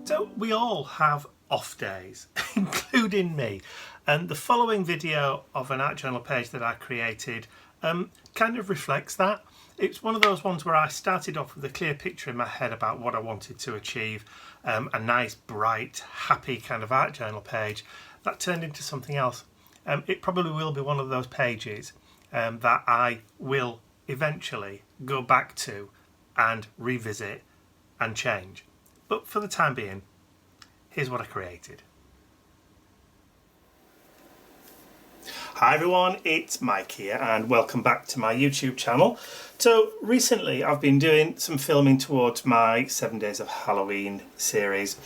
So we all have off days, including me, and the following video of an art journal page that I created kind of reflects that. It's one of those ones where I started off with a clear picture in my head about what I wanted to achieve, a nice, bright, happy kind of art journal page that turned into something else. It probably will be one of those pages that I will eventually go back to and revisit and change. But for the time being, here's what I created. Hi everyone, it's Mike here and welcome back to my YouTube channel. So recently I've been doing some filming towards my 7 Days of Halloween series,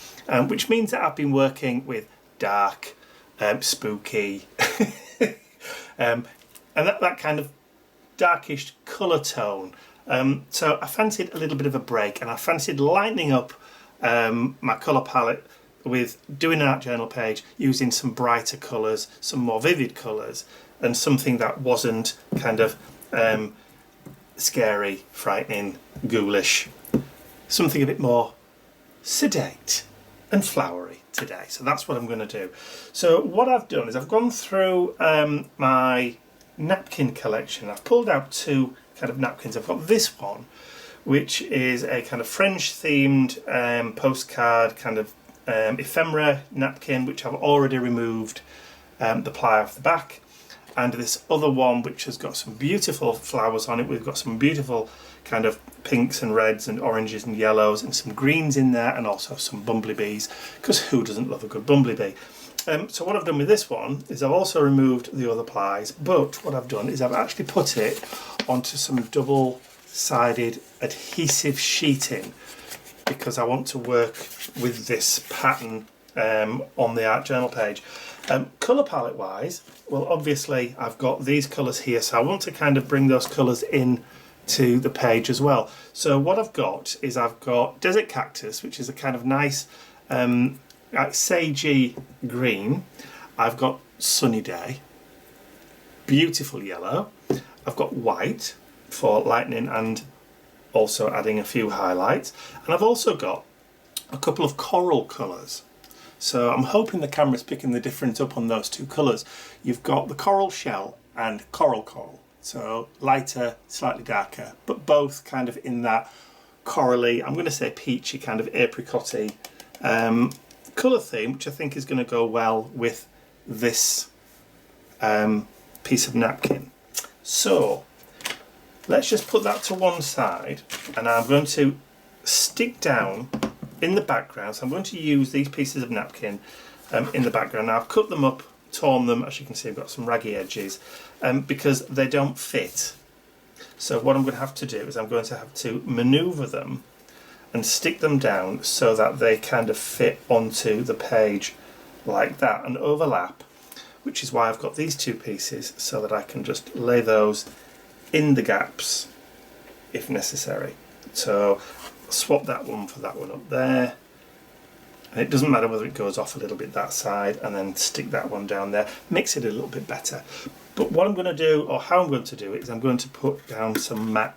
which means that I've been working with dark, spooky, and that kind of darkish colour tone. So I fancied a little bit of a break and I fancied lightening up my colour palette with doing an art journal page using some brighter colours, some more vivid colours, and something that wasn't kind of scary, frightening, ghoulish. Something a bit more sedate and flowery today. So that's what I'm going to do. So what I've done is I've gone through my napkin collection. I've pulled out two kind of napkins. I've got this one, which is a kind of French themed postcard kind of ephemera napkin, which I've already removed the ply off the back, and this other one which has got some beautiful flowers on it. We've got some beautiful kind of pinks and reds and oranges and yellows and some greens in there, and also some Bumble Bees, because who doesn't love a good Bumble Bee? So what I've done with this one is I've also removed the other plies, but what I've done is I've actually put it onto some double-sided adhesive sheeting, because I want to work with this pattern on the art journal page. Colour palette wise, well obviously I've got these colours here, so I want to kind of bring those colours in to the page as well. So what I've got is I've got Desert Cactus, which is a kind of nice sagey green. I've got Sunny Day, beautiful yellow. I've got white for lightening and also adding a few highlights, and I've also got a couple of coral colours. So I'm hoping the camera's picking the difference up on those two colours. You've got the coral shell and coral, so lighter, slightly darker, but both kind of in that corally, I'm going to say peachy, kind of apricot-y colour theme, which I think is going to go well with this piece of napkin. So let's just put that to one side, and I'm going to stick down in the background. So I'm going to use these pieces of napkin in the background. Now I've cut them up, torn them, as you can see I've got some raggy edges because they don't fit. So what I'm going to have to do is I'm going to have to manoeuvre them and stick them down so that they kind of fit onto the page like that and overlap, which is why I've got these two pieces, so that I can just lay those in the gaps if necessary. So swap that one for that one up there, and it doesn't matter whether it goes off a little bit that side, and then stick that one down there, makes it a little bit better. But what I'm going to do, or how I'm going to do it, is I'm going to put down some matte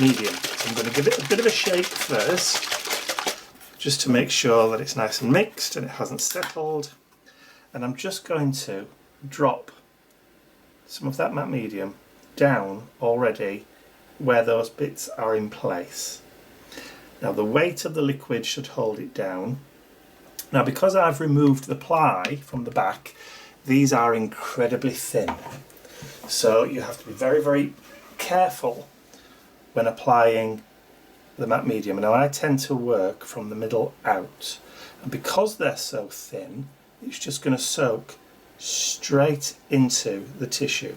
medium. So I'm going to give it a bit of a shake first, just to make sure that it's nice and mixed and it hasn't settled, and I'm just going to drop some of that matte medium down already where those bits are in place. Now the weight of the liquid should hold it down. Now because I've removed the ply from the back, these are incredibly thin, so you have to be very, very careful when applying the matte medium. Now I tend to work from the middle out, and because they're so thin, it's just going to soak straight into the tissue.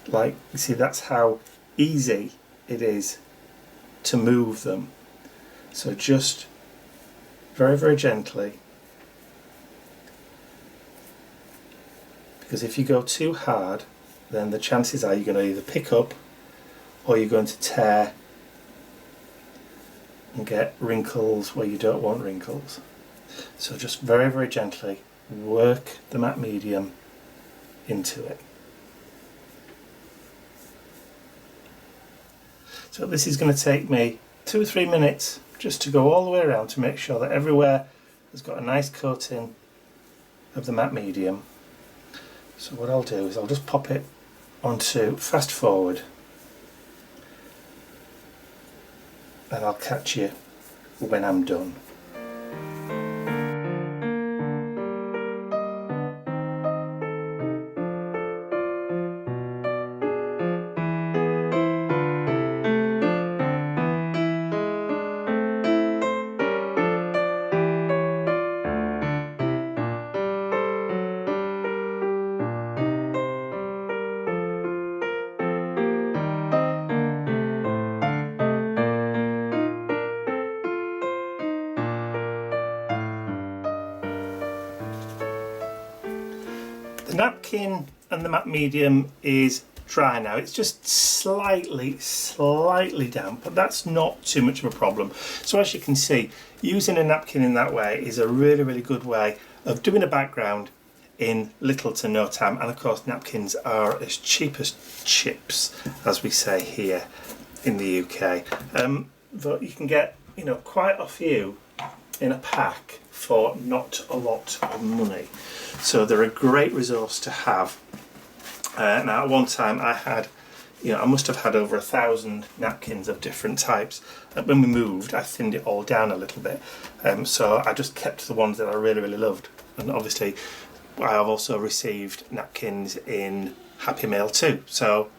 Like, you see, that's how easy it is to move them. So just very, very gently, because if you go too hard, then the chances are you're going to either pick up or you're going to tear and get wrinkles where you don't want wrinkles. So just very, very gently work the matte medium into it. So this is going to take me 2 or 3 minutes just to go all the way around to make sure that everywhere has got a nice coating of the matte medium. So what I'll do is I'll just pop it onto fast forward, and I'll catch you when I'm done. The napkin and the matte medium is dry now. It's just slightly damp, but that's not too much of a problem. So as you can see, using a napkin in that way is a really good way of doing a background in little to no time. And of course, napkins are as cheap as chips, as we say here in the UK. But you can get, you know, quite a few in a pack for not a lot of money. So they're a great resource to have. Now at one time I had, I must have had over 1,000 napkins of different types. When we moved, I thinned it all down a little bit. So I just kept the ones that I really loved. And obviously I have also received napkins in Happy Mail too. So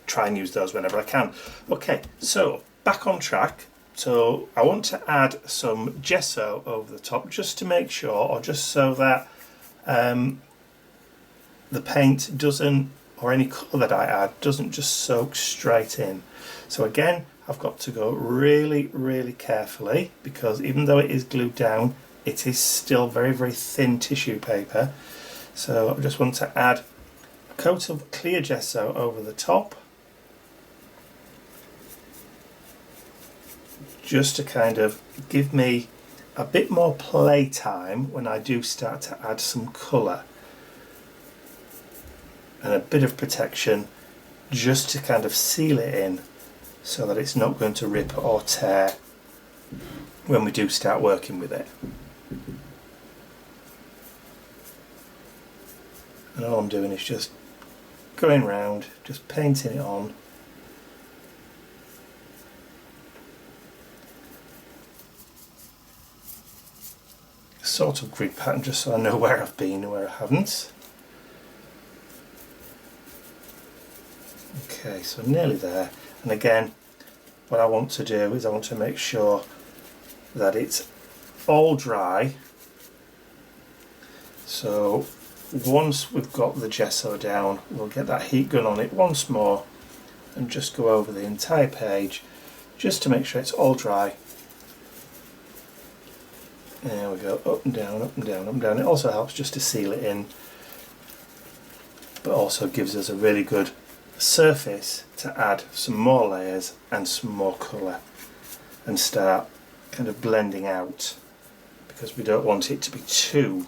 try and use those whenever I can. Okay, so back on track. So I want to add some gesso over the top just to make sure, or just so that the paint doesn't, or any colour that I add, doesn't just soak straight in. So again, I've got to go really carefully, because even though it is glued down, it is still very thin tissue paper. So I just want to add a coat of clear gesso over the top, just to kind of give me a bit more play time when I do start to add some colour, and a bit of protection just to kind of seal it in so that it's not going to rip or tear when we do start working with it. And all I'm doing is just going round, just painting it on. Sort of grid pattern, just so I know where I've been and where I haven't. Okay, so nearly there. And again, what I want to do is I want to make sure that it's all dry. So once we've got the gesso down, we'll get that heat gun on it once more and just go over the entire page just to make sure it's all dry. There we go, up and down, up and down, up and down. It also helps just to seal it in, but also gives us a really good surface to add some more layers and some more colour and start kind of blending out, because we don't want it to be too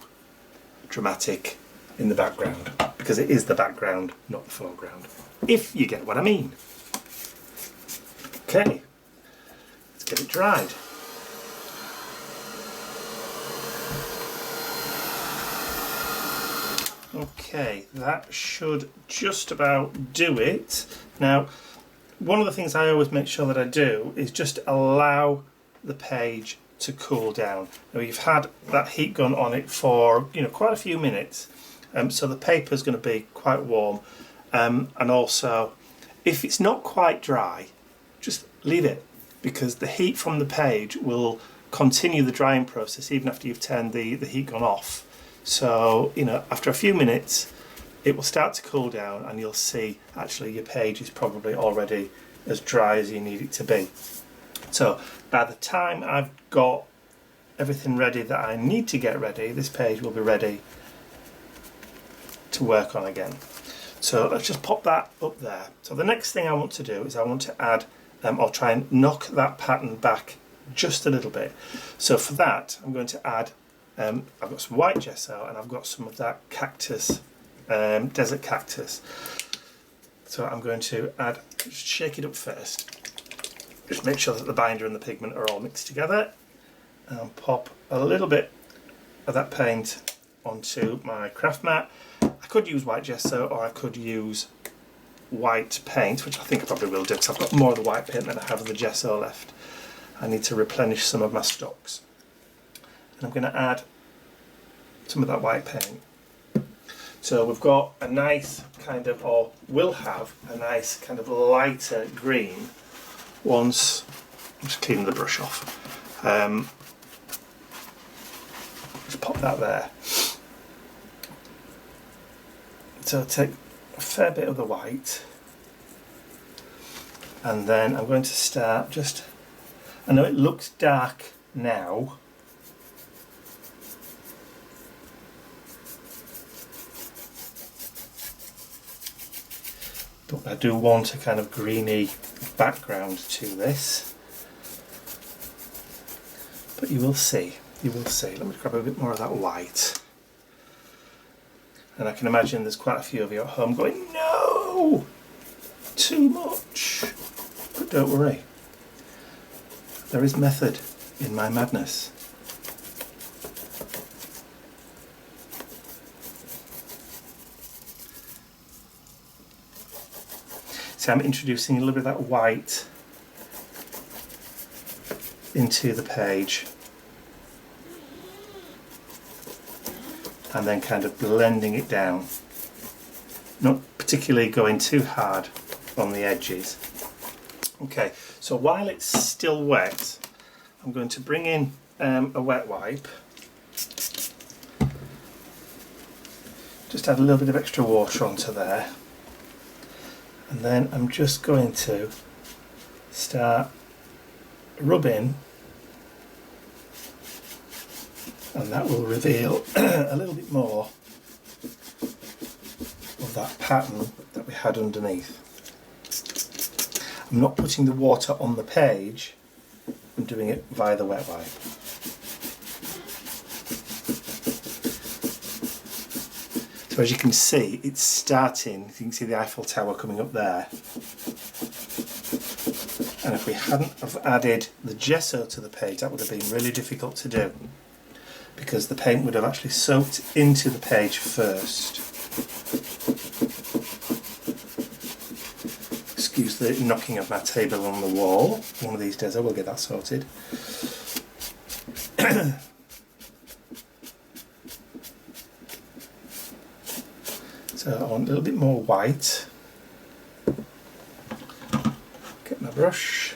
dramatic in the background, because it is the background, not the foreground, if you get what I mean. Okay, let's get it dried. Okay, that should just about do it. Now, one of the things I always make sure that I do is just allow the page to cool down. Now, you've had that heat gun on it for quite a few minutes, so the paper is going to be quite warm, and also if it's not quite dry, just leave it, because the heat from the page will continue the drying process even after you've turned the heat gun off. So, after a few minutes, it will start to cool down, and you'll see actually your page is probably already as dry as you need it to be. So by the time I've got everything ready that I need to get ready, this page will be ready to work on again. So let's just pop that up there. So the next thing I want to do is I want to add, I'll try and knock that pattern back just a little bit. So for that, I'm going to add, I've got some white gesso, and I've got some of that cactus, desert cactus. So I'm going to add, just shake it up first, just make sure that the binder and the pigment are all mixed together, and pop a little bit of that paint onto my craft mat. I could use white gesso, or I could use white paint, which I think I probably will do because I've got more of the white paint than I have of the gesso left. I need to replenish some of my stocks. And I'm going to add some of that white paint. So we've got a nice kind of, or will have a nice kind of lighter green once, I'm just cleaning the brush off. Just pop that there. So I'll take a fair bit of the white, and then I'm going to start just, I know it looks dark now, but I do want a kind of greeny background to this. But you will see, you will see. Let me grab a bit more of that white. And I can imagine there's quite a few of you at home going, no, too much. But don't worry, there is method in my madness. So I'm introducing a little bit of that white into the page, and then kind of blending it down, not particularly going too hard on the edges. Okay, so while it's still wet, I'm going to bring in a wet wipe, just add a little bit of extra water onto there, and then I'm just going to start rubbing, and that will reveal a little bit more of that pattern that we had underneath. I'm not putting the water on the page, I'm doing it via the wet wipe. So as you can see, it's starting, you can see the Eiffel Tower coming up there. And if we hadn't have added the gesso to the page, that would have been really difficult to do, because the paint would have actually soaked into the page first. Excuse the knocking of my table on the wall. One of these days I will get that sorted. So I want a little bit more white. Get my brush.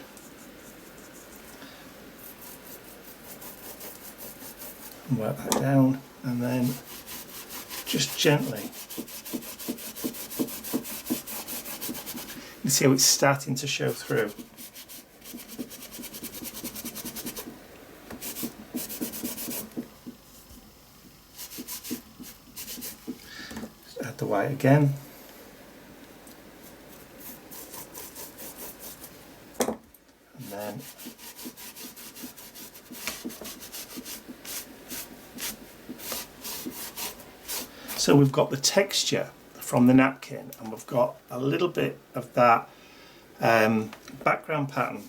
And work that down, and then just gently. You see how it's starting to show through. Just add the white again. And then so we've got the texture from the napkin, and we've got a little bit of that background pattern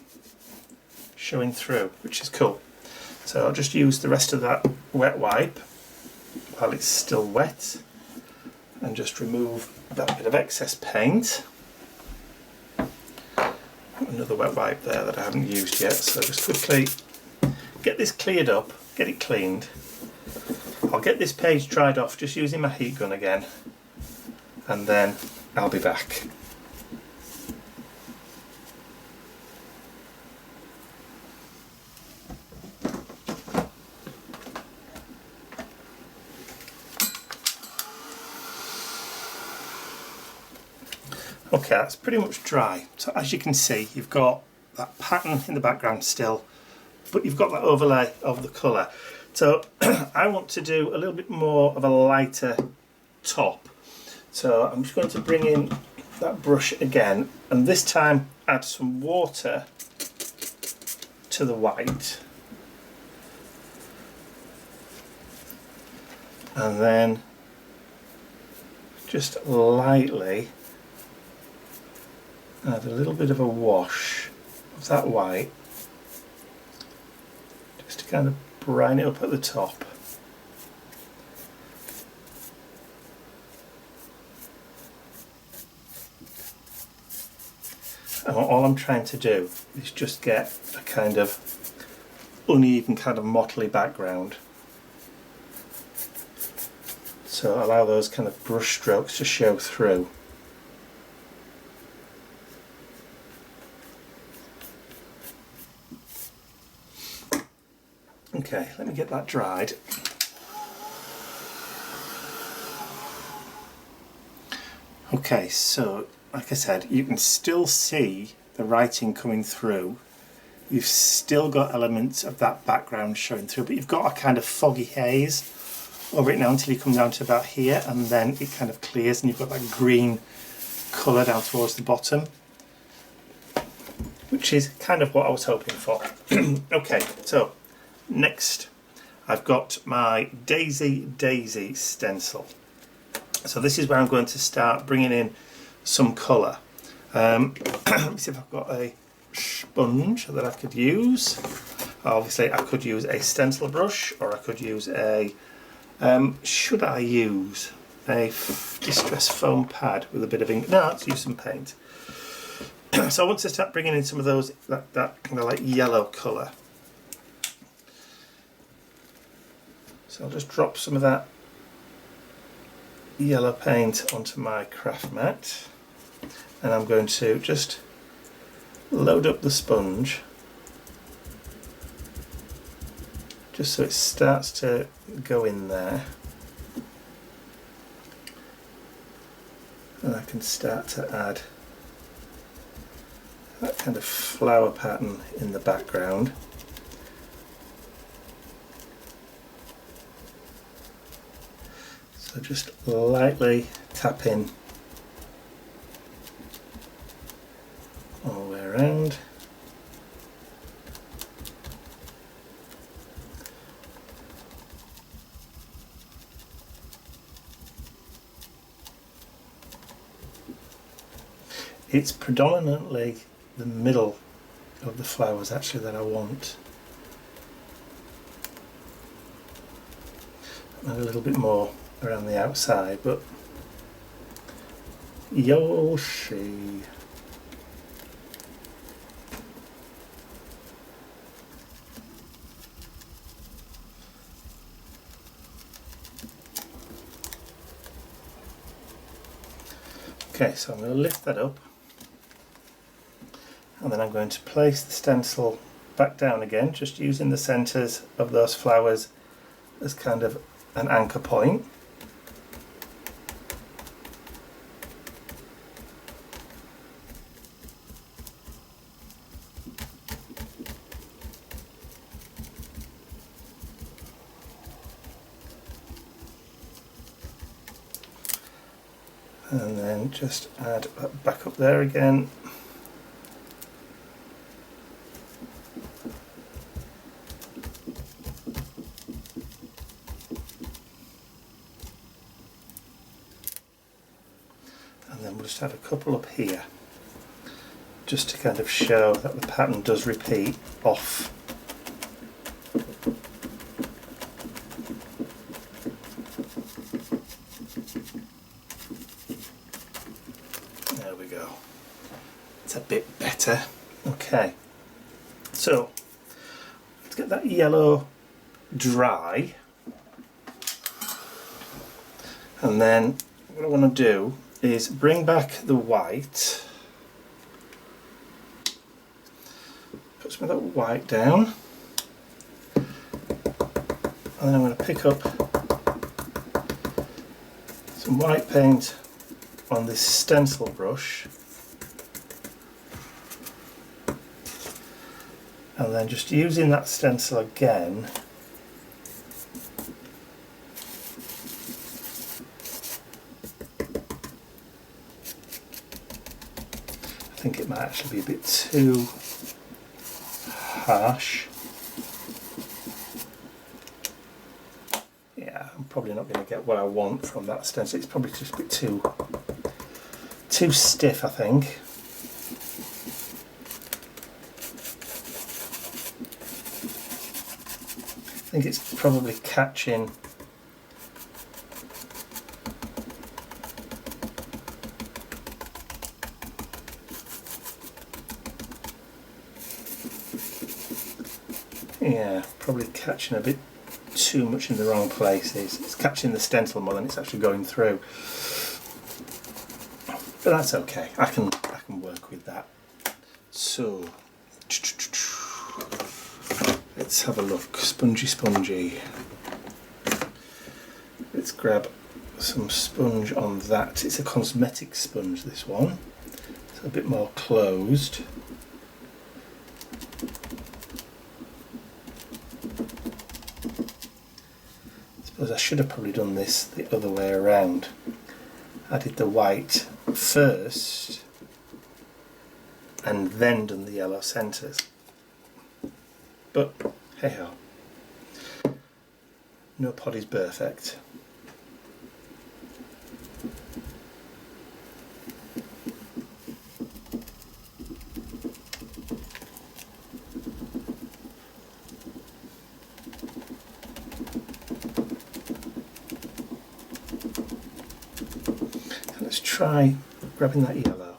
showing through, which is cool. So I'll just use the rest of that wet wipe while it's still wet and just remove that bit of excess paint. Another wet wipe there that I haven't used yet, so just quickly get this cleared up, get it cleaned. I'll get this page dried off just using my heat gun again, and then I'll be back. Okay, that's pretty much dry. So as you can see, you've got that pattern in the background still, but you've got that overlay of the colour. So I want to do a little bit more of a lighter top. So I'm just going to bring in that brush again, and this time add some water to the white. And then just lightly add a little bit of a wash of that white, just to kind of brine it up at the top. all I'm trying to do is just get a kind of uneven, kind of mottly background. So allow those kind of brush strokes to show through. Okay, let me get that dried. Okay, so like I said, you can still see the writing coming through. You've still got elements of that background showing through, but you've got a kind of foggy haze over it now until you come down to about here, and then it kind of clears and you've got that green colour down towards the bottom, which is kind of what I was hoping for. Okay, so next I've got my Daisy stencil. So this is where I'm going to start bringing in some colour. Let me see if I've got a sponge that I could use. Obviously I could use a stencil brush, or I could use a, should I use a distress foam pad with a bit of ink? No, let's use some paint. So I want to start bringing in some of those, that kind of like yellow colour. So I'll just drop some of that yellow paint onto my craft mat, and I'm going to just load up the sponge just so it starts to go in there, and I can start to add that kind of flower pattern in the background. So just lightly tap in all the way around. It's predominantly the middle of the flowers actually that I want. And a little bit more around the outside, but you'll see. Okay, so I'm going to lift that up, and then I'm going to place the stencil back down again, just using the centres of those flowers as kind of an anchor point. And then just add that back up there again. And then we'll just add a couple up here, just to kind of show that the pattern does repeat off. There we go. It's a bit better. Okay, so let's get that yellow dry, and then what I want to do is bring back the white, put some of that white down, and then I'm going to pick up some white paint on this stencil brush, and then just using that stencil again, I think it might actually be a bit too harsh. Yeah, I'm probably not going to get what I want from that stencil. It's probably just a bit too stiff, I think. I think it's probably catching catching a bit too much in the wrong places. It's catching the stencil more than it's actually going through. But that's okay. I can work with that. So let's have a look. Spongy, spongy. Let's grab some sponge on that. It's a cosmetic sponge, this one. It's a bit more closed. I suppose I should have probably done this the other way around. I did the white first and then done the yellow centres. But hey ho. No pod is perfect. Let's try grabbing that yellow.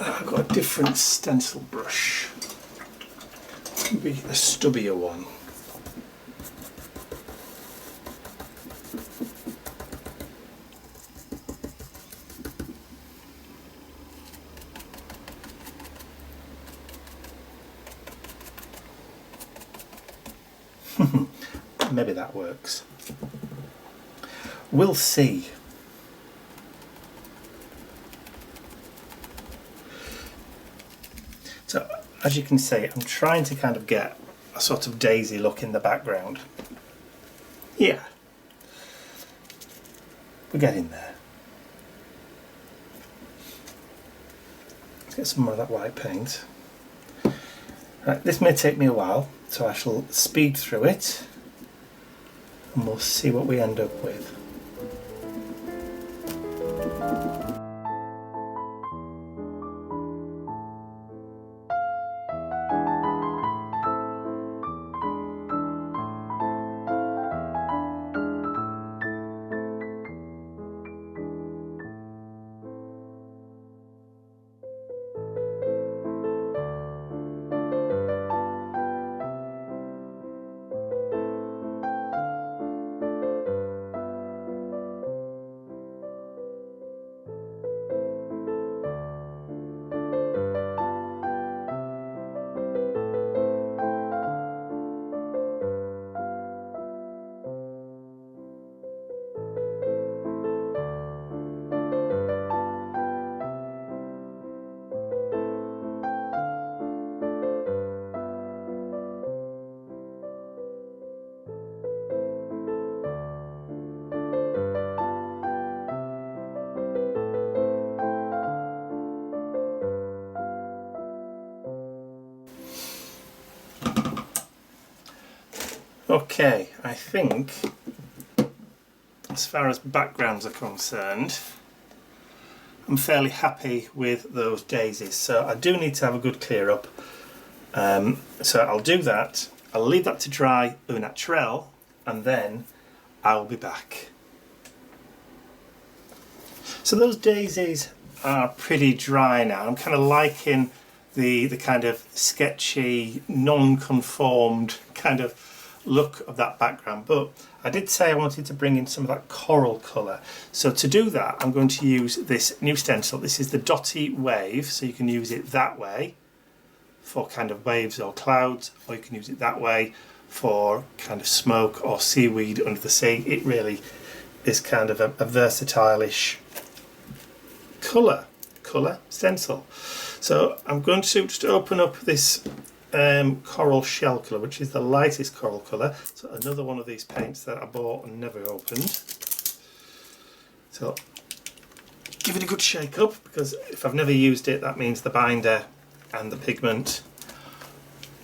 I've got a different stencil brush, maybe a stubbier one. Maybe that works. We'll see. So, as you can see, I'm trying to kind of get a sort of daisy look in the background. Yeah. We're getting there. Let's get some more of that white paint. Right, this may take me a while, so I shall speed through it and we'll see what we end up with. Okay, I think as far as backgrounds are concerned, I'm fairly happy with those daisies. So I do need to have a good clear up. So I'll do that. I'll leave that to dry au naturel and then I'll be back. So those daisies are pretty dry now. I'm kind of liking the kind of sketchy, non-conformed kind of look of that background, but I did say I wanted to bring in some of that coral colour. So to do that, I'm going to use this new stencil. This is the Dotty Wave, so you can use it that way for kind of waves or clouds, or you can use it that way for kind of smoke or seaweed under the sea. It really is kind of a versatile-ish colour stencil. So I'm going to just open up this coral shell colour, which is the lightest coral colour. So another one of these paints that I bought and never opened. So give it a good shake up, because if I've never used it, that means the binder and the pigment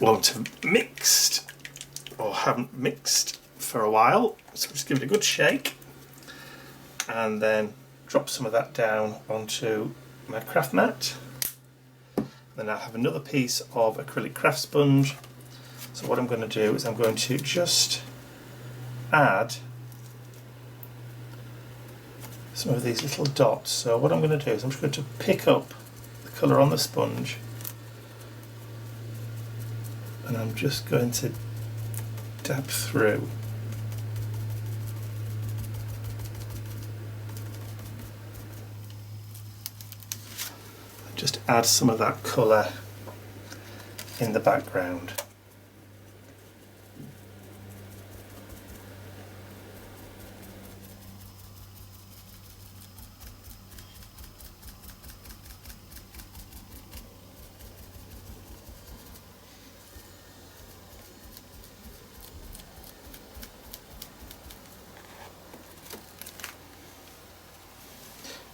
won't have mixed or haven't mixed for a while. So just give it a good shake and then drop some of that down onto my craft mat. Then I have another piece of acrylic craft sponge. So what I'm going to do is I'm going to just add some of these little dots. So what I'm going to do is I'm just going to pick up the colour on the sponge, and I'm just going to dab through. Just add some of that colour in the background.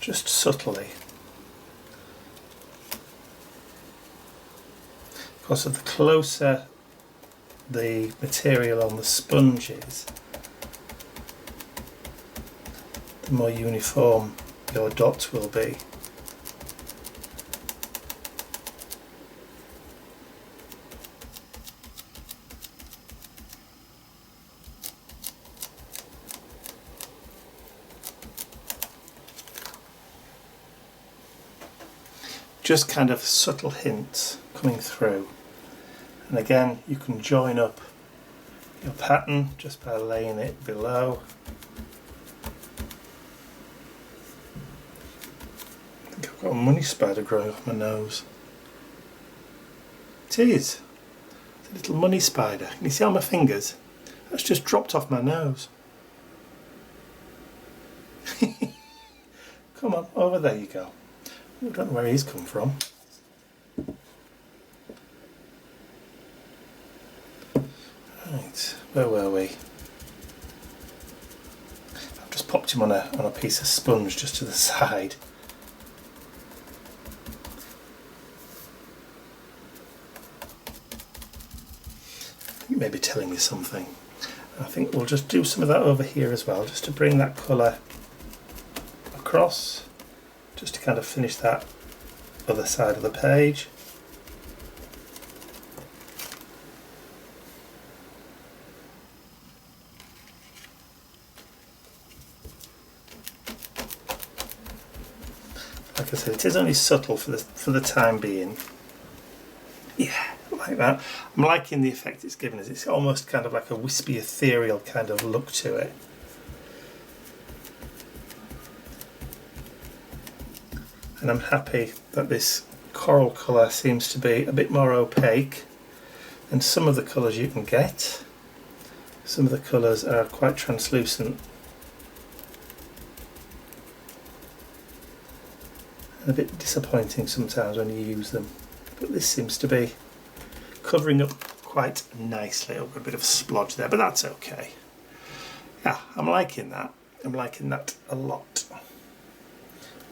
Just subtly. Because the closer the material on the sponge is, the more uniform your dots will be. Just kind of subtle hints coming through. And again, you can join up your pattern just by laying it below. I think I've got a money spider growing off my nose. It is. It's a little money spider. Can you see on my fingers? That's just dropped off my nose. Come on, over there you go. I don't know where he's come from. Right, where were we? I've just popped him on a piece of sponge just to the side. You may be telling me something. I think we'll just do some of that over here as well, just to bring that colour across. Just to kind of finish that other side of the page. Like I said, it is only subtle for the time being. Yeah, like that. I'm liking the effect it's given us. It's almost kind of like a wispy, ethereal kind of look to it. And I'm happy that this coral colour seems to be a bit more opaque than some of the colours you can get. Some of the colours are quite translucent. And a bit disappointing sometimes when you use them. But this seems to be covering up quite nicely. I've got a bit of a splodge there, but that's okay. Yeah, I'm liking that. I'm liking that a lot.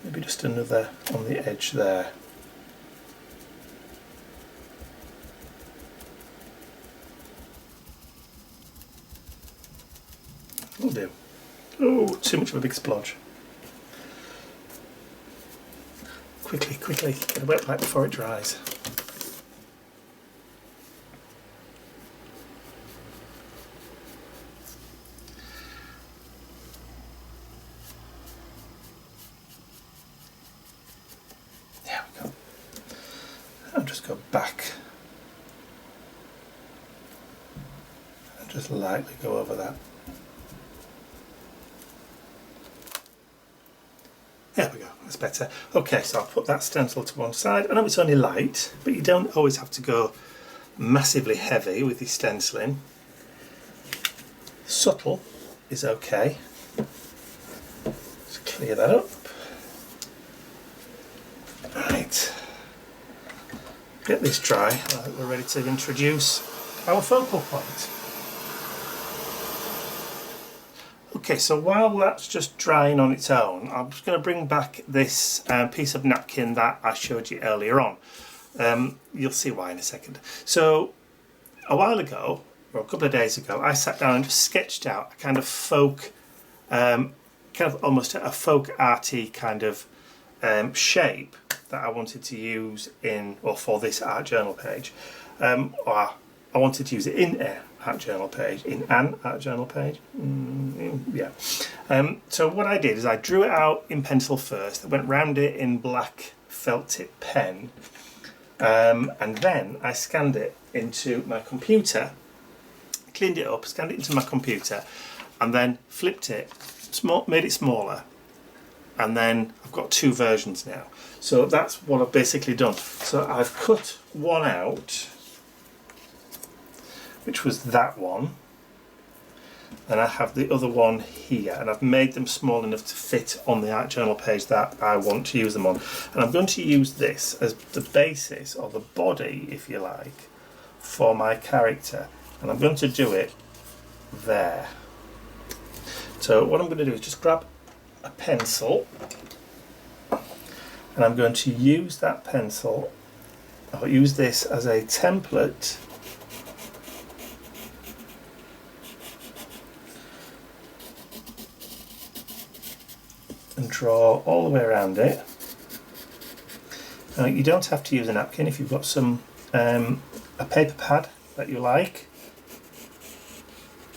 Maybe just another on the edge there. Will do. Oh, too much of a big splodge. Quickly, quickly, get a wet wipe before it dries. Back and just lightly go over that. There we go, that's better. Okay, so I'll put that stencil to one side. I know it's only light, but you don't always have to go massively heavy with your stenciling. Subtle is okay. Just clear that up. Right. Get this dry, I think we're ready to introduce our focal point. Okay, so while that's just drying on its own, I'm just going to bring back this piece of napkin that I showed you earlier on. You'll see why in a second. So a while ago, or a couple of days ago, I sat down and just sketched out a kind of folk, kind of almost a folk arty kind of shape that I wanted to use in, or for this art journal page, or I wanted to use it in an art journal page, yeah. So what I did is I drew it out in pencil first, I went round it in black felt tip pen, and then I scanned it into my computer, cleaned it up, scanned it into my computer, and then flipped it, made it smaller, and then I've got 2 versions now. So that's what I've basically done. So I've cut one out, which was that one, and I have the other one here, and I've made them small enough to fit on the art journal page that I want to use them on. And I'm going to use this as the basis, or the body if you like, for my character, and I'm going to do it there. So what I'm going to do is just grab a pencil, and I'm going to use that pencil, I'll use this as a template and draw all the way around it. Now, you don't have to use a napkin if you've got some a paper pad that you like,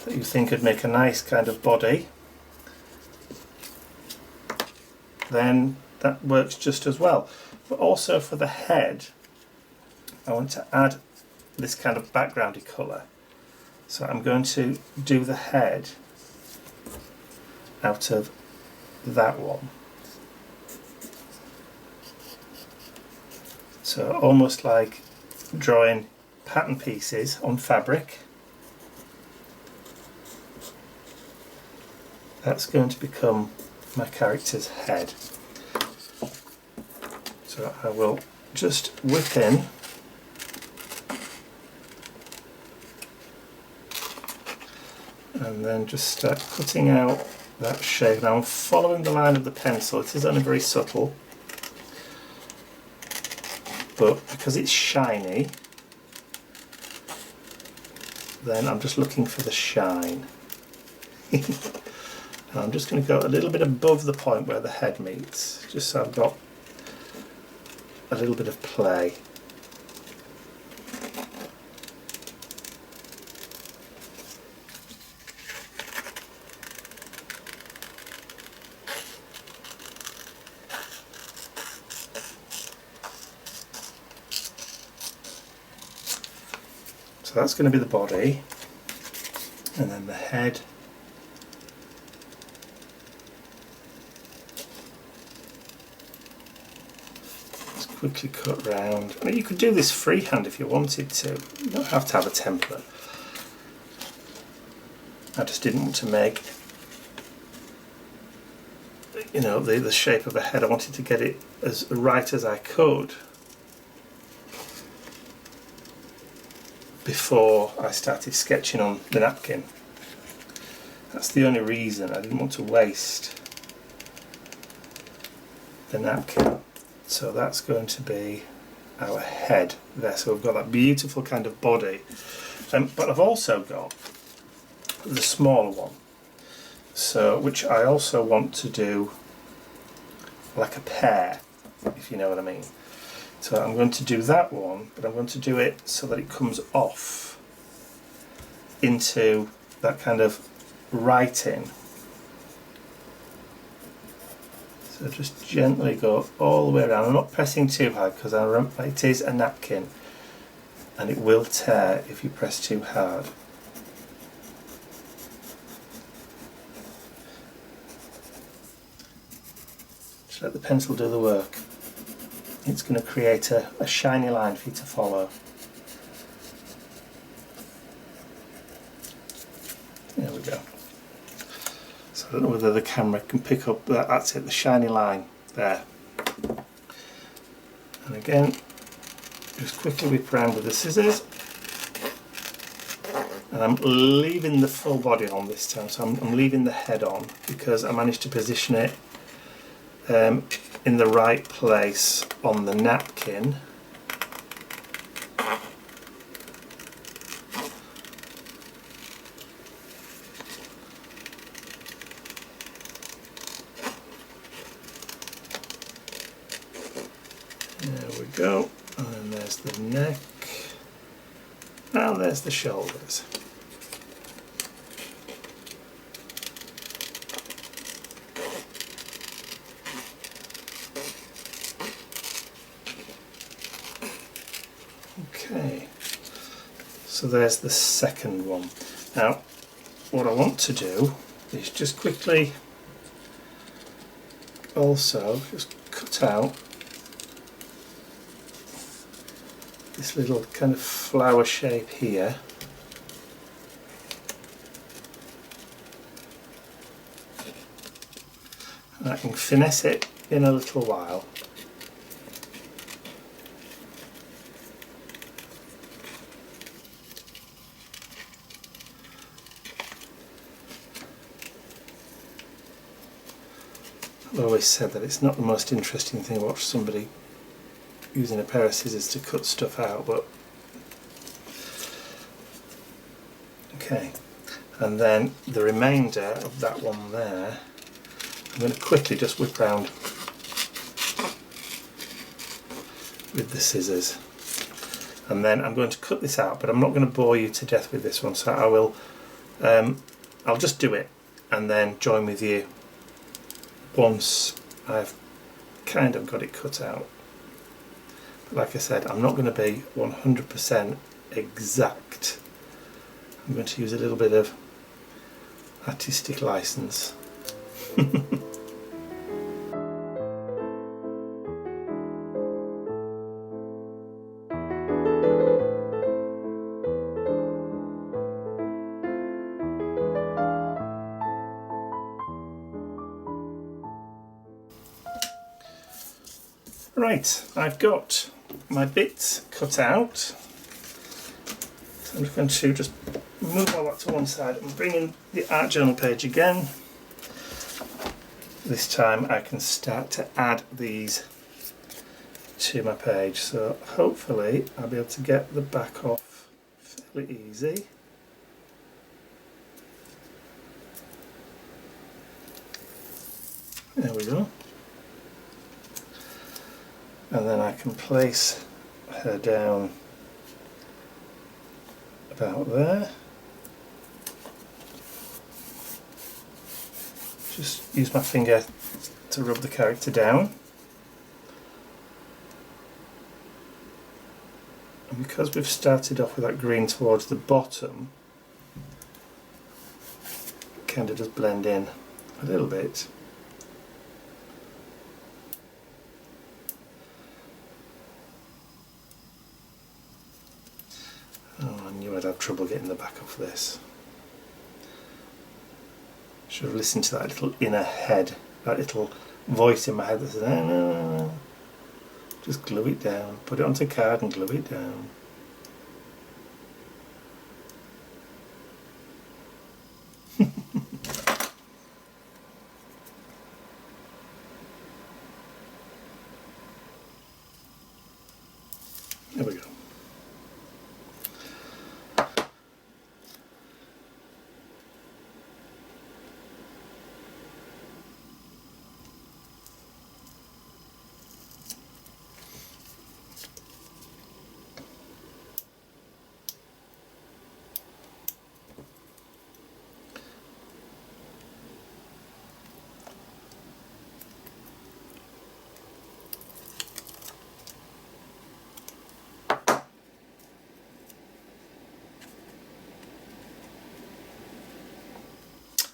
that you think would make a nice kind of body, then that works just as well. But also for the head, I want to add this kind of backgroundy colour. So I'm going to do the head out of that one. So almost like drawing pattern pieces on fabric. That's going to become my character's head. So I will just whip in and then just start cutting out that shape. Now I'm following the line of the pencil. It is only very subtle, but because it's shiny, then I'm just looking for the shine. And I'm just going to go a little bit above the point where the head meets, just so I've got a little bit of play. So that's going to be the body, and then the head. Quickly cut round. I mean, you could do this freehand if you wanted to. You don't have to have a template. I just didn't want to make, you know, the shape of a head. I wanted to get it as right as I could before I started sketching on the napkin. That's the only reason. I didn't want to waste the napkin. So that's going to be our head there. So we've got that beautiful kind of body. But I've also got the smaller one, so which I also want to do like a pear, if you know what I mean. So I'm going to do that one, but I'm going to do it so that it comes off into that kind of writing. So just gently go all the way around. I'm not pressing too hard because it is a napkin and it will tear if you press too hard. Just let the pencil do the work. It's going to create a shiny line for you to follow. There we go. So I don't know whether the camera can pick up that. That's it, the shiny line there. And again, just quickly whip around with the scissors. And I'm leaving the full body on this time, so I'm leaving the head on because I managed to position it in the right place on the napkin. There we go, and then there's the neck, and there's the shoulders. Okay, so there's the second one. Now, what I want to do is just quickly also just cut out this little kind of flower shape here. And I can finesse it in a little while. I've always said that it's not the most interesting thing to watch somebody using a pair of scissors to cut stuff out, but okay. And then the remainder of that one there, I'm going to quickly just whip round with the scissors, and then I'm going to cut this out, but I'm not going to bore you to death with this one, so I will I'll just do it and then join with you once I've kind of got it cut out. But like I said, I'm not going to be 100% exact. I'm going to use a little bit of artistic license. Right, I've got my bits cut out, so I'm just going to just move all that to one side and bring in the art journal page again. This time I can start to add these to my page, so hopefully I'll be able to get the back off fairly easy. There we go. And then I can place her down about there. Just use my finger to rub the character down. And because we've started off with that green towards the bottom, it kind of does blend in a little bit. Oh, I knew I'd have trouble getting the back off this. Should have listened to that little inner head, that little voice in my head that says, no, no, no, no. Just glue it down, put it onto a card and glue it down. There we go.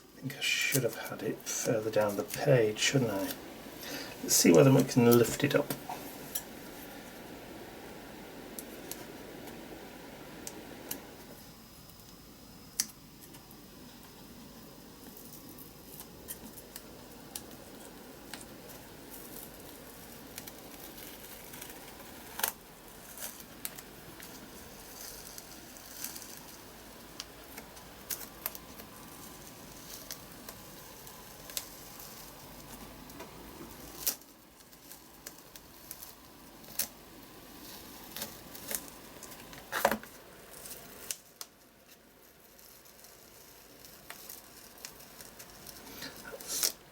I think I should have had it further down the page, shouldn't I? Let's see whether we can lift it up.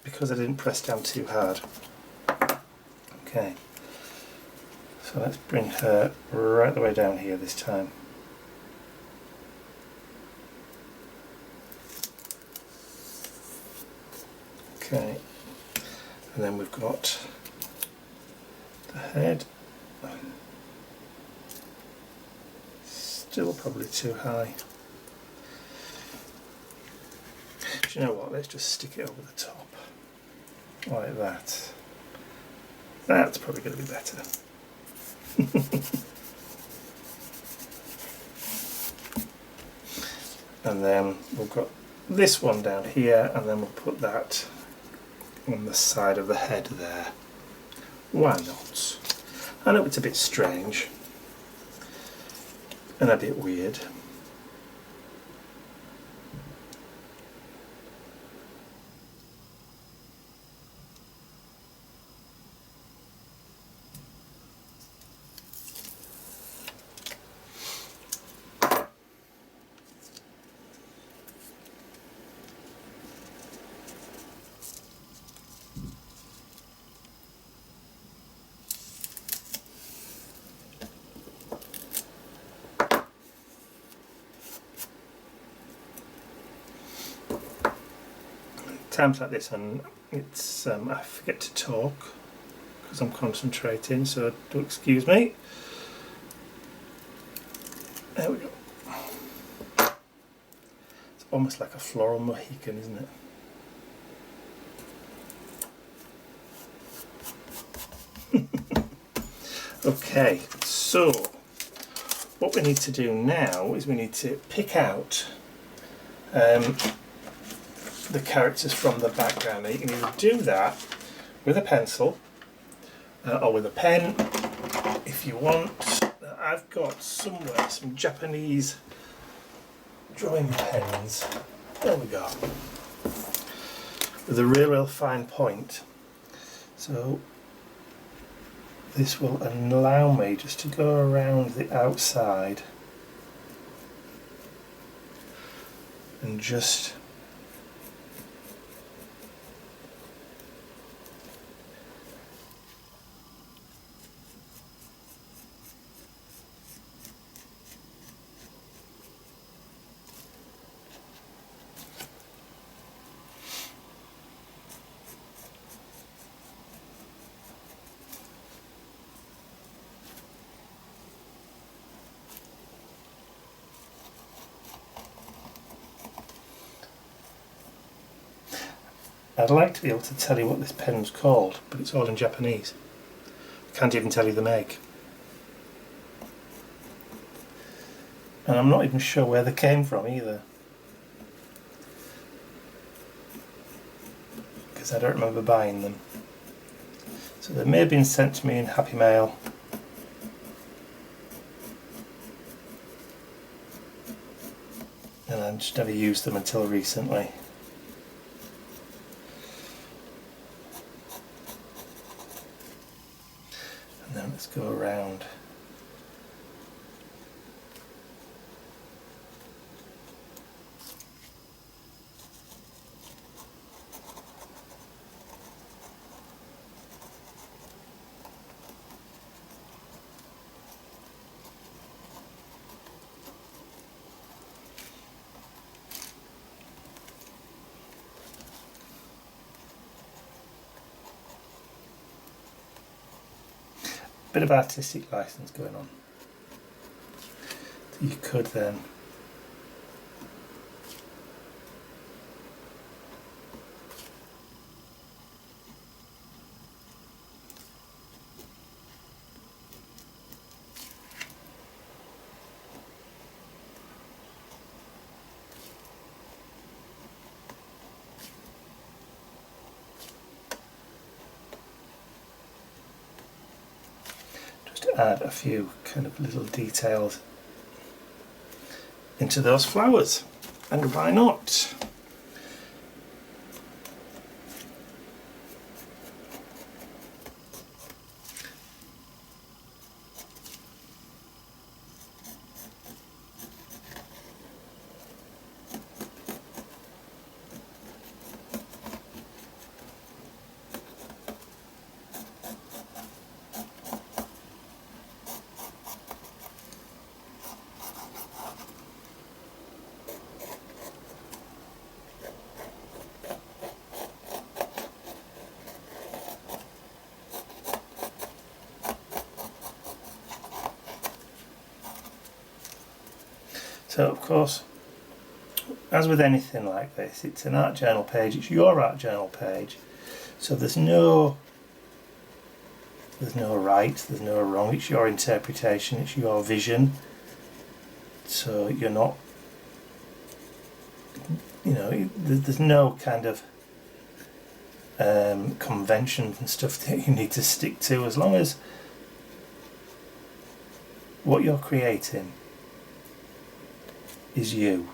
Because I didn't press down too hard. Okay, so let's bring her right the way down here this time. Okay, and then we've got the head. Still probably too high. Do you know what? Let's just stick it over the top. Like that. That's probably going to be better. And then we've got this one down here, and then we'll put that on the side of the head there. Why not? I know it's a bit strange and a bit weird. Times like this, and it's I forget to talk because I'm concentrating, so do excuse me. There we go. It's almost like a floral Mohican, isn't it? Okay, so what we need to do now is we need to pick out the characters from the background. Now you can either do that with a pencil or with a pen if you want. I've got somewhere some Japanese drawing pens. There we go. With a real fine point. So this will allow me just to go around the outside and just I'd like to be able to tell you what this pen's called, but it's all in Japanese. I can't even tell you the make. And I'm not even sure where they came from either. Because I don't remember buying them. So they may have been sent to me in Happy Mail. And I just never used them until recently. Now let's go around. Bit of artistic license going on. So you could then add a few kind of little details into those flowers, and why not? So of course, as with anything like this, it's an art journal page, it's your art journal page, so there's no right, there's no wrong, it's your interpretation, it's your vision. So you're not, there's no kind of conventions and stuff that you need to stick to, as long as what you're creating is you.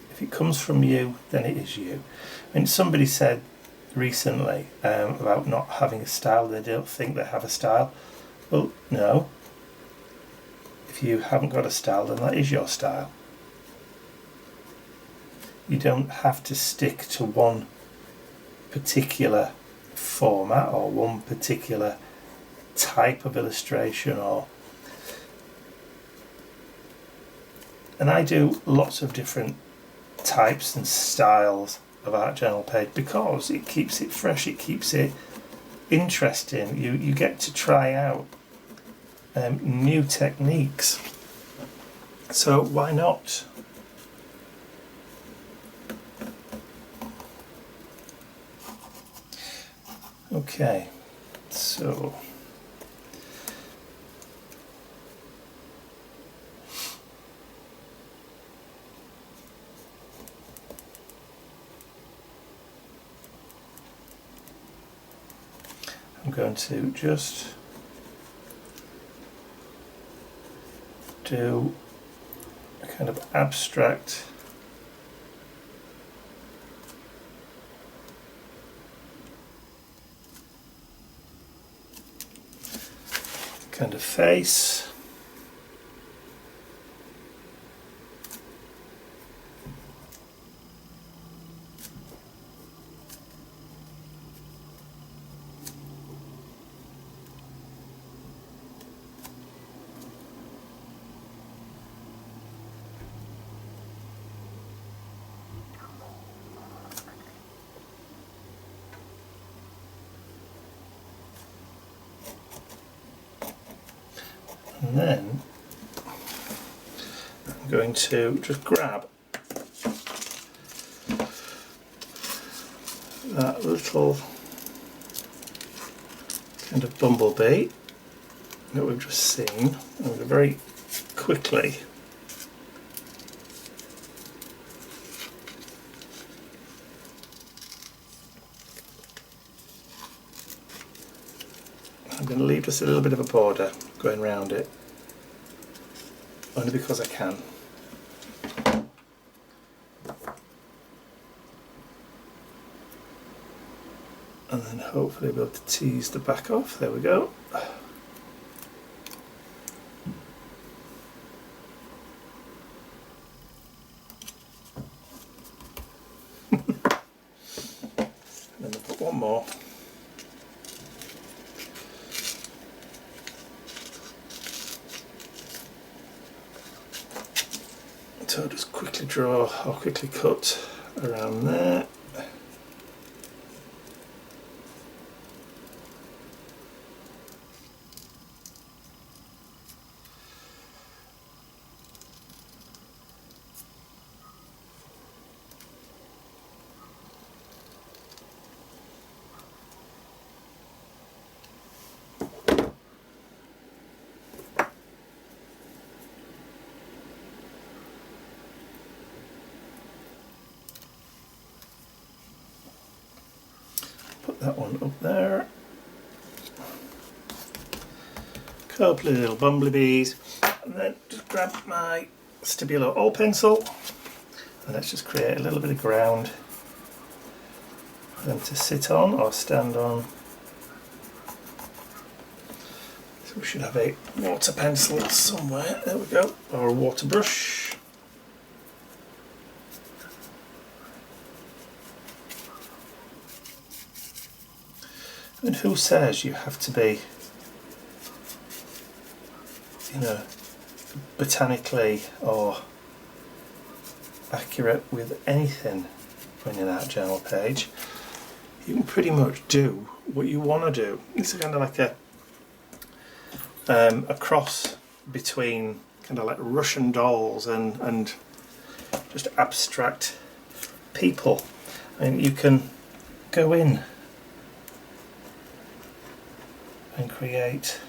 If it comes from you, then it is you. I mean, somebody said recently about not having a style, they don't think they have a style. Well, no. If you haven't got a style, then that is your style. You don't have to stick to one particular format or one particular type of illustration, and I do lots of different types and styles of art journal page because it keeps it fresh, it keeps it interesting. You get to try out new techniques, so why not? Okay, so I'm going to just do a kind of abstract kind of face. And then I'm going to just grab that little kind of Bumble Bee that we've just seen, and we're very quickly I'm going to leave just a little bit of a border going around it, only because I can. And then hopefully be able to tease the back off. There we go. And then I'll put one more. So I'll just quickly draw or quickly cut around there. Put that one up there. Couple of little Bumble Bees, and then just grab my Stabilo oil pencil and let's just create a little bit of ground for them to sit on or stand on. So we should have a water pencil somewhere, there we go, or a water brush. And who says you have to be, botanically or accurate with anything on an art journal page? You can pretty much do what you want to do. It's kind of like a cross between kind of like Russian dolls and just abstract people. And you can go in and create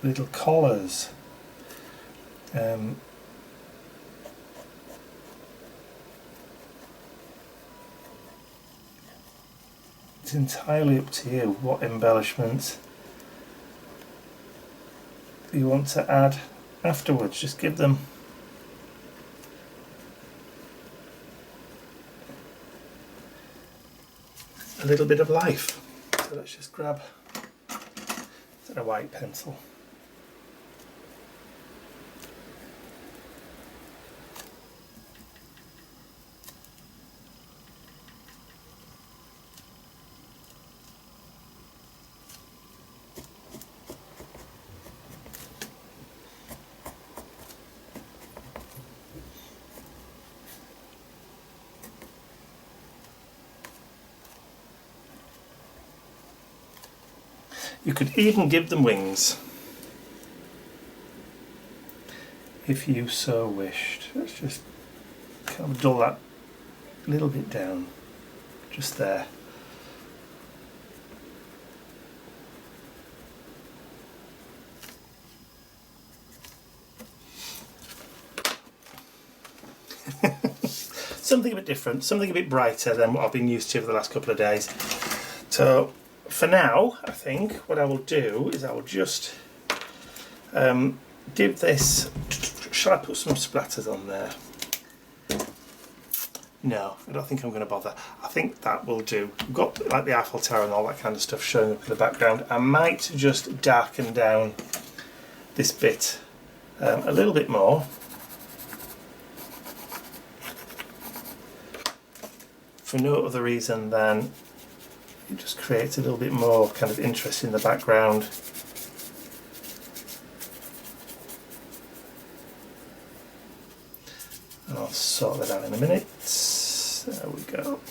little collars. It's entirely up to you what embellishments you want to add afterwards. Just give them a little bit of life. So let's just grab a white pencil. You could even give them wings if you so wished. Let's just kind of dull that a little bit down, just there. Something a bit different, something a bit brighter than what I've been used to for the last couple of days. So for now, I think what I will do is I will just give this, shall I put some splatters on there? No, I don't think I'm going to bother. I think that will do. I've got like the Eiffel Tower and all that kind of stuff showing up in the background. I might just darken down this bit a little bit more. For no other reason than it just creates a little bit more kind of interest in the background. And I'll sort that out in a minute. There we go.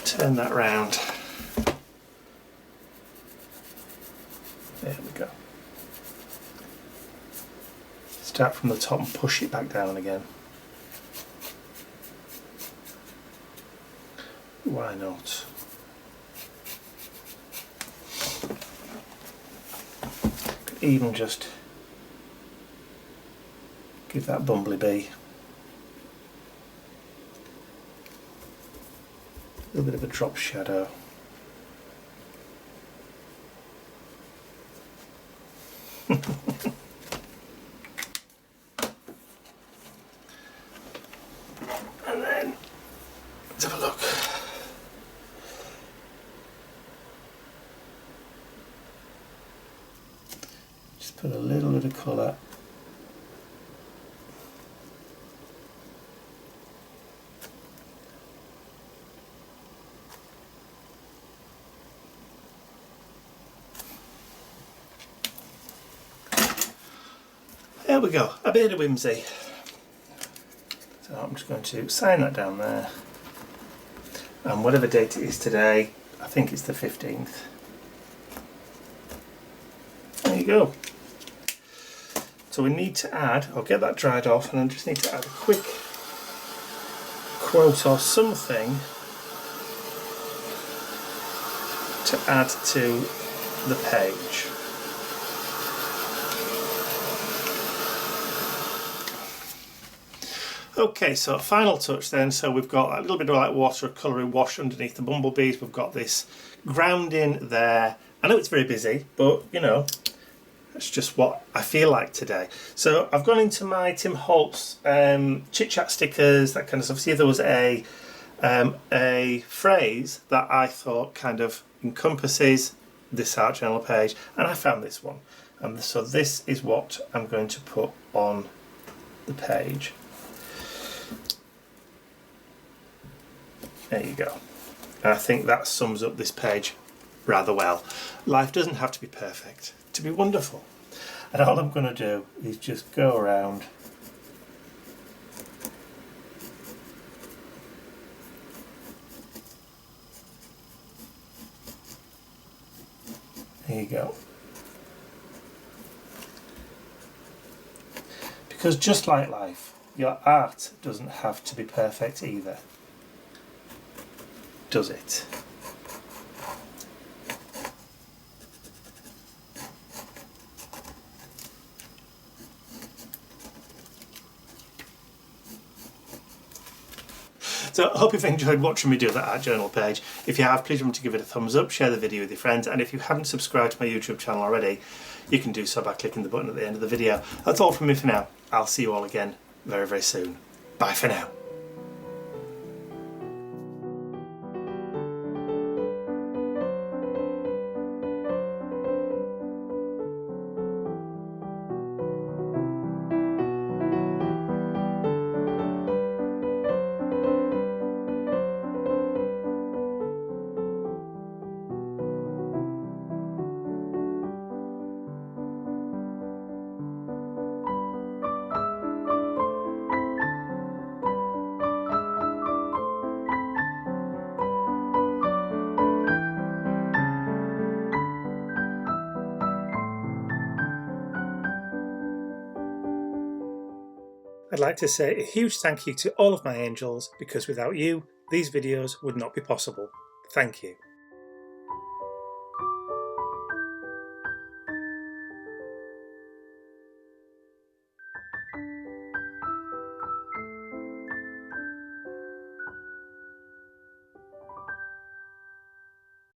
Turn that round. There we go. Start from the top and push it back down again. Why not? Could even just give that Bumble Bee a little bit of a drop shadow. And then let's have a look. Just put a little bit of colour. There we go, a bit of whimsy. So I'm just going to sign that down there. And whatever date it is today, I think it's the 15th. There you go. So we need to add, I'll get that dried off, and I just need to add a quick quote or something to add to the page. Okay, so final touch then. So we've got a little bit of like watercolour wash underneath the bumblebees. We've got this grounding there. I know it's very busy, but you know, it's just what I feel like today. So I've gone into my Tim Holtz chit chat stickers, that kind of stuff. See, there was a phrase that I thought kind of encompasses this art journal page, and I found this one. So this is what I'm going to put on the page. There you go. And I think that sums up this page rather well. Life doesn't have to be perfect to be wonderful. And all I'm going to do is just go around there you go. Because just like life, your art doesn't have to be perfect either, does it? So I hope you've enjoyed watching me do that art journal page. If you have, please remember to give it a thumbs up, share the video with your friends, and if you haven't subscribed to my YouTube channel already, you can do so by clicking the button at the end of the video. That's all from me for now. I'll see you all again very, very soon. Bye for now. I'd like to say a huge thank you to all of my angels, because without you, these videos would not be possible. Thank you.